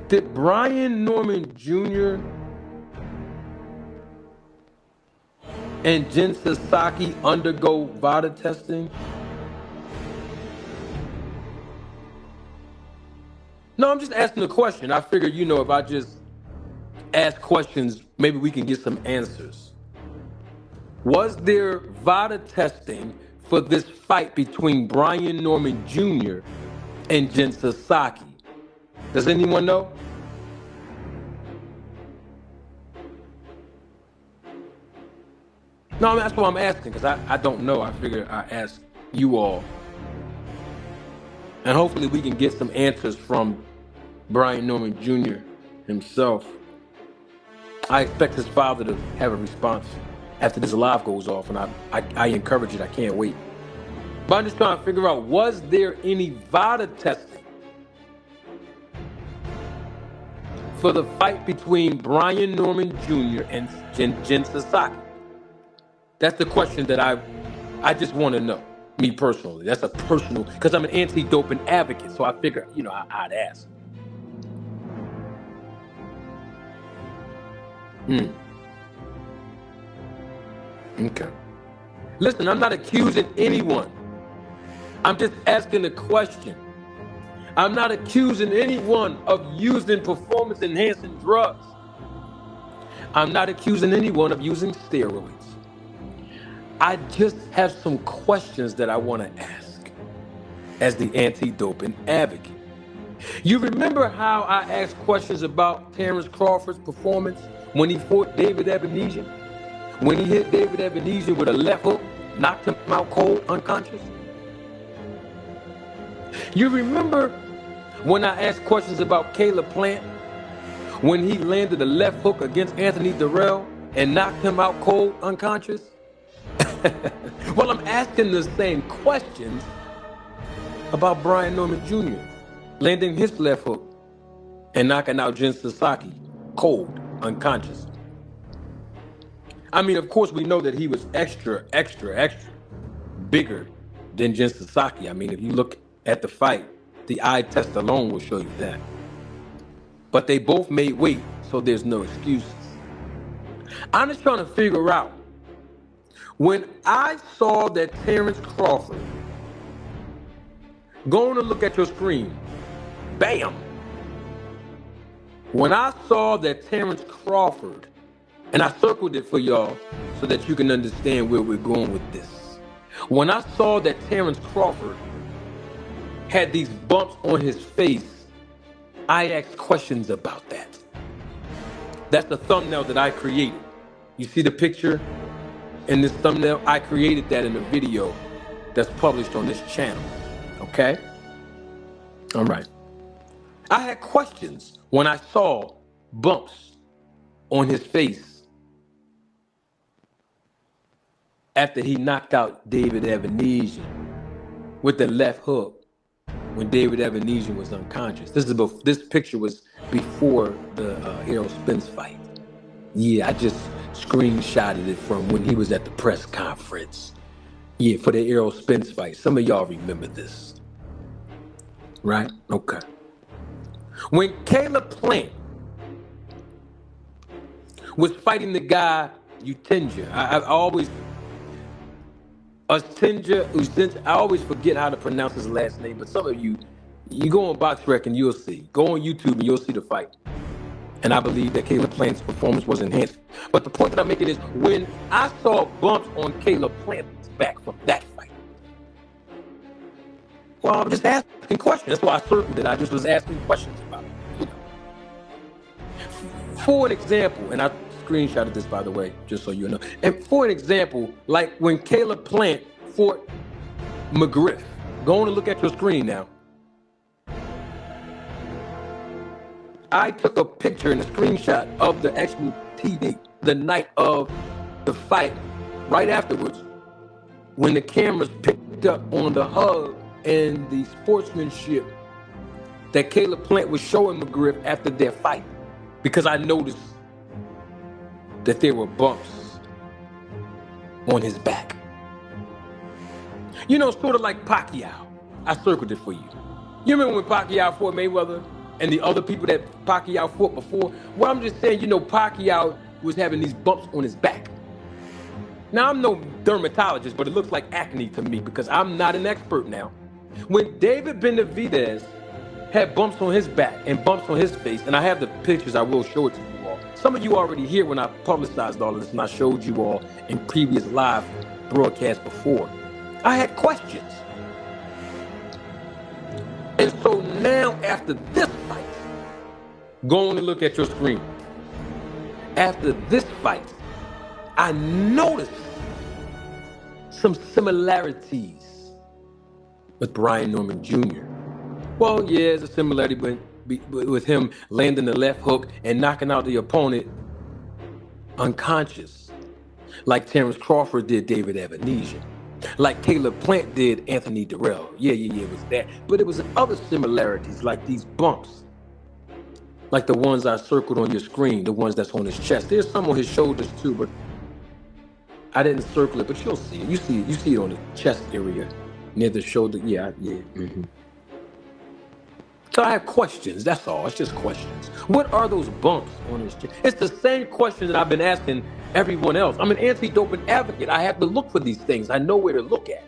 Did Brian Norman Jr. and Jen Sasaki undergo VADA testing? No, I'm just asking a question. I figured, if I just ask questions, maybe we can get some answers. Was there VADA testing for this fight between Brian Norman Jr. and Jen Sasaki? Does anyone know? No, that's what I'm asking, because I don't know. I figure I ask you all. And hopefully we can get some answers from Brian Norman Jr. himself. I expect his father to have a response after this live goes off, and I encourage it. I can't wait. But I'm just trying to figure out, was there any VADA testing for the fight between Brian Norman Jr. and Jen Sasaki? That's the question that I just want to know, me personally. That's a personal, because I'm an anti-doping advocate, so I figure, I'd ask. Okay. Listen, I'm not accusing anyone. I'm just asking a question. I'm not accusing anyone of using performance-enhancing drugs. I'm not accusing anyone of using steroids. I just have some questions that I want to ask as the anti-doping advocate. You remember how I asked questions about Terrence Crawford's performance when he fought David Ebenezer? When he hit David Ebenezer with a left hook, knocked him out cold, unconscious? You remember when I asked questions about Caleb Plant when he landed a left hook against Anthony Durrell and knocked him out cold, unconscious? Well, I'm asking the same questions about Brian Norman Jr. landing his left hook and knocking out Jen Sasaki cold, unconscious. I mean, of course, we know that he was extra bigger than Jen Sasaki. I mean, if you look at the fight, the eye test alone will show you that. But they both made weight, so there's no excuses. I'm just trying to figure out, when I saw that Terrence Crawford, going to look at your screen, bam. When I saw that Terrence Crawford, and I circled it for y'all so that you can understand where we're going with this. When I saw that Terrence Crawford had these bumps on his face, I asked questions about that. That's the thumbnail that I created. You see the picture in this thumbnail? I created that in a video that's published on this channel. Okay? All right. I had questions when I saw bumps on his face after he knocked out David Ebenezer with the left hook when David Ebenezer was unconscious. This picture was before the Errol Spence fight. Yeah, I just screenshotted it from when he was at the press conference. Yeah, for the Errol Spence fight. Some of y'all remember this. Right? Okay. When Caleb Plant was fighting the guy, Utinja, I always forget how to pronounce his last name, but some of you go on BoxRec and you'll see. Go on YouTube and you'll see the fight. And I believe that Caleb Plant's performance was enhanced. But the point that I'm making is, when I saw bumps on Caleb Plant's back from that fight, well, I'm just asking questions. That's why I circled it. I just was asking questions about it. For an example, and I screenshotted this, by the way, just so you know. And for an example, like when Caleb Plant fought McGriff, go on and look at your screen now. I took a picture and a screenshot of the actual TV the night of the fight, right afterwards, when the cameras picked up on the hug and the sportsmanship that Caleb Plant was showing McGriff after their fight, because I noticed that there were bumps on his back. You know, sort of like Pacquiao. I circled it for you. You remember when Pacquiao fought Mayweather and the other people that Pacquiao fought before? Well, I'm just saying, Pacquiao was having these bumps on his back. Now, I'm no dermatologist, but it looks like acne to me because I'm not an expert now. When David Benavidez had bumps on his back and bumps on his face, and I have the pictures, I will show it to you all. Some of you already hear when I publicized all of this, and I showed you all in previous live broadcasts before. I had questions. And so now, after this fight, go on and look at your screen. After this fight, I noticed some similarities with Brian Norman Jr. Well, yeah, there's a similarity with him landing the left hook and knocking out the opponent unconscious, like Terrence Crawford did David Ebenezer, like Caleb Plant did Anthony Durrell. Yeah, it was that. But it was other similarities, like these bumps, like the ones I circled on your screen, the ones that's on his chest. There's some on his shoulders too, but I didn't circle it, but you'll see it. You see it on the chest area, near the shoulder. Yeah. Mm-hmm. So I have questions, that's all. It's just questions. What are those bumps on his chest? It's the same question that I've been asking everyone else. I'm an anti-doping advocate. I have to look for these things. I know where to look at,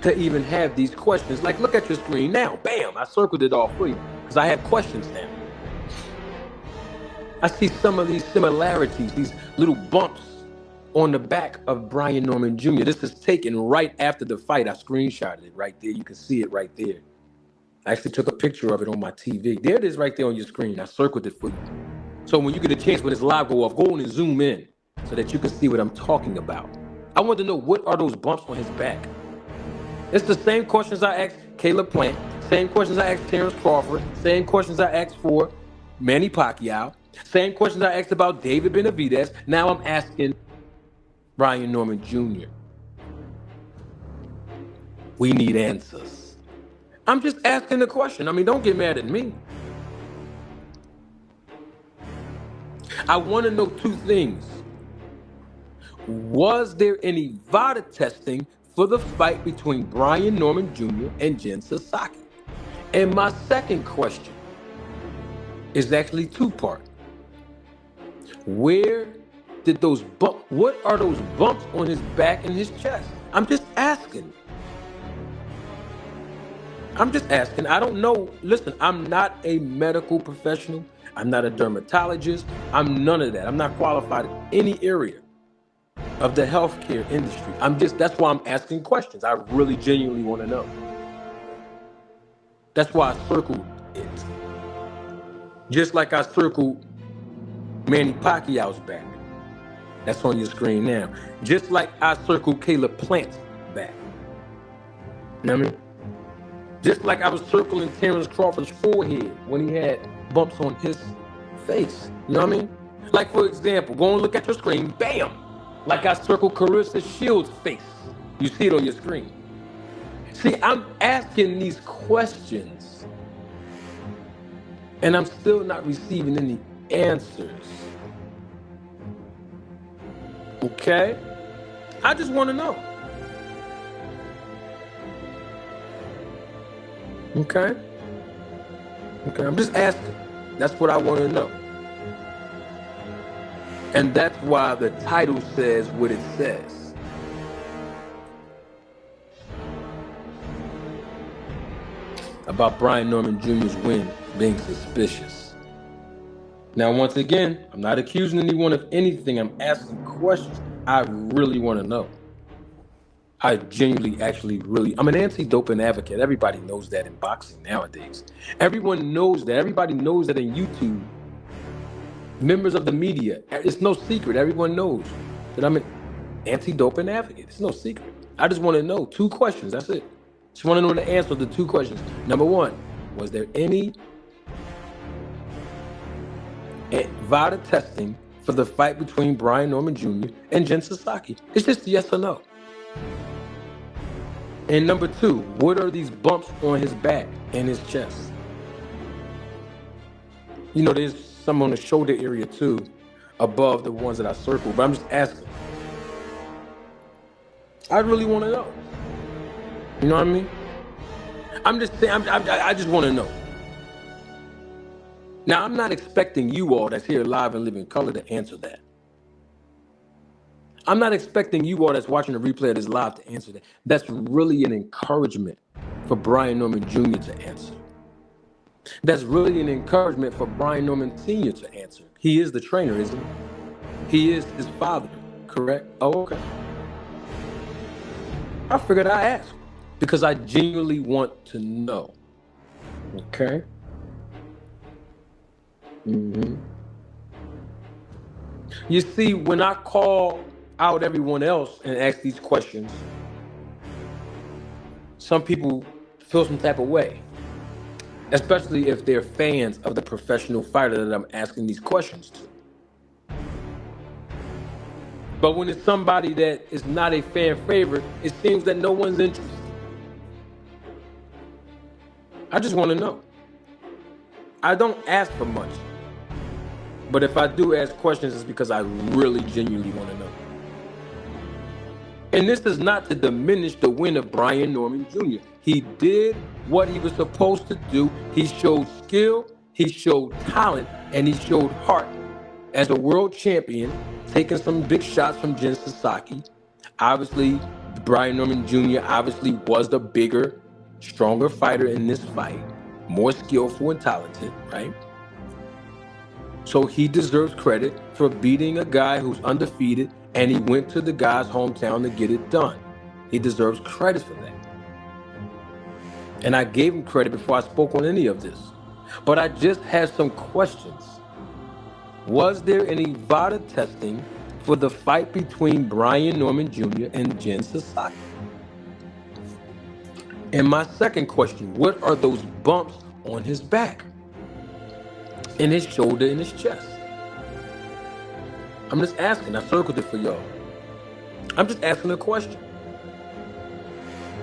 to even have these questions. Like, look at your screen now. Bam, I circled it all for you because I have questions now. I see some of these similarities, these little bumps on the back of Brian Norman Jr. This is taken right after the fight. I screenshotted it right there. You can see it right there. I actually took a picture of it on my TV. There it is right there on your screen. I circled it for you. So when you get a chance when this live go off, go on and zoom in so that you can see what I'm talking about. I want to know, what are those bumps on his back? It's the same questions I asked Caleb Plant, same questions I asked Terrence Crawford, same questions I asked for Manny Pacquiao, same questions I asked about David Benavidez. Now I'm asking Brian Norman Jr. We need answers. I'm just asking the question. I mean, don't get mad at me. I want to know two things. Was there any VADA testing for the fight between Brian Norman Jr. and Jen Sasaki? And my second question is actually two-part. Where did those bumps, what are those bumps on his back and his chest? I'm just asking. I don't know. Listen, I'm not a medical professional. I'm not a dermatologist. I'm none of that. I'm not qualified in any area of the healthcare industry. That's why I'm asking questions. I really genuinely want to know. That's why I circled it. Just like I circled Manny Pacquiao's back. That's on your screen now. Just like I circled Caleb Plant's back. You know what I mean? Just like I was circling Terrence Crawford's forehead when he had bumps on his face. You know what I mean? Like, for example, go and look at your screen. Bam! Like I circled Carissa Shields' face. You see it on your screen. See, I'm asking these questions, and I'm still not receiving any answers. Okay? I just want to know. Okay? I'm just asking. That's what I want to know. And that's why the title says what it says. About Brian Norman Jr.'s win being suspicious. Now, once again, I'm not accusing anyone of anything. I'm asking questions. I really want to know. I genuinely, I'm an anti-doping advocate. Everybody knows that in boxing nowadays. Everyone knows that. Everybody knows that in YouTube. Members of the media, it's no secret. Everyone knows that I'm an anti-doping advocate. It's no secret. I just want to know two questions. That's it. Just want to know the answer to the two questions. Number one, was there any VADA testing for the fight between Brian Norman Jr. and Jen Sasaki? It's just yes or no. And number two, what are these bumps on his back and his chest? You know, there's some on the shoulder area too, above the ones that I circled, but I'm just asking. I really want to know. You know what I mean? I'm just saying, I just want to know. Now, I'm not expecting you all that's here live and living color to answer that. I'm not expecting you all that's watching the replay of this live to answer that. That's really an encouragement for Brian Norman Jr. to answer. That's really an encouragement for Brian Norman Sr. to answer. He is the trainer, isn't he? He is his father, correct? Oh, okay. I figured I'd ask because I genuinely want to know. Okay? You see, when I call out everyone else and ask these questions, some people feel some type of way, especially if they're fans of the professional fighter that I'm asking these questions to. But when it's somebody that is not a fan favorite, it seems that no one's interested. I just want to know. I don't ask for much. But if I do ask questions, it's because I really genuinely want to know. And this is not to diminish the win of Brian Norman Jr. He did what he was supposed to do. He showed skill, he showed talent, and he showed heart as a world champion, taking some big shots from Jen Sasaki. Obviously, Brian Norman Jr. obviously was the bigger, stronger fighter in this fight, more skillful and talented, right? So he deserves credit for beating a guy who's undefeated, and he went to the guy's hometown to get it done. He deserves credit for that. And I gave him credit before I spoke on any of this. But I just had some questions. Was there any VADA testing for the fight between Brian Norman Jr. and Jen Sasaki? And my second question, what are those bumps on his back, in his shoulder, in his chest? I'm just asking. I circled it for y'all. I'm just asking a question.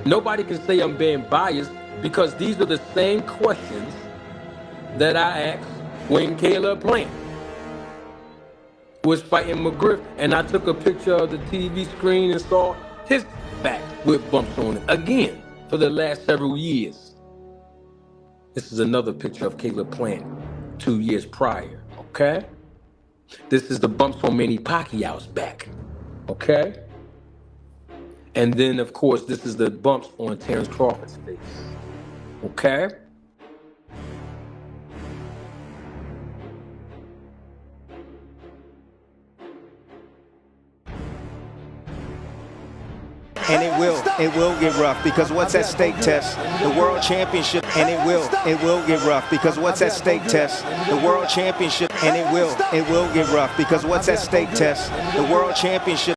Nobody can say I'm being biased because these are the same questions that I asked when Caleb Plant was fighting McGriff, and I took a picture of the TV screen and saw his back with bumps on it again for the last several years. This is another picture of Caleb Plant 2 years prior, okay? This is the bumps on Manny Pacquiao's back, okay? And then, of course, this is the bumps on Terrence Crawford's face, okay? And it will get rough because what's at stake, Tess? The world championship, and it will get rough because what's at stake, Tess? The world championship, and it will get rough because what's at stake, Tess? The world championship.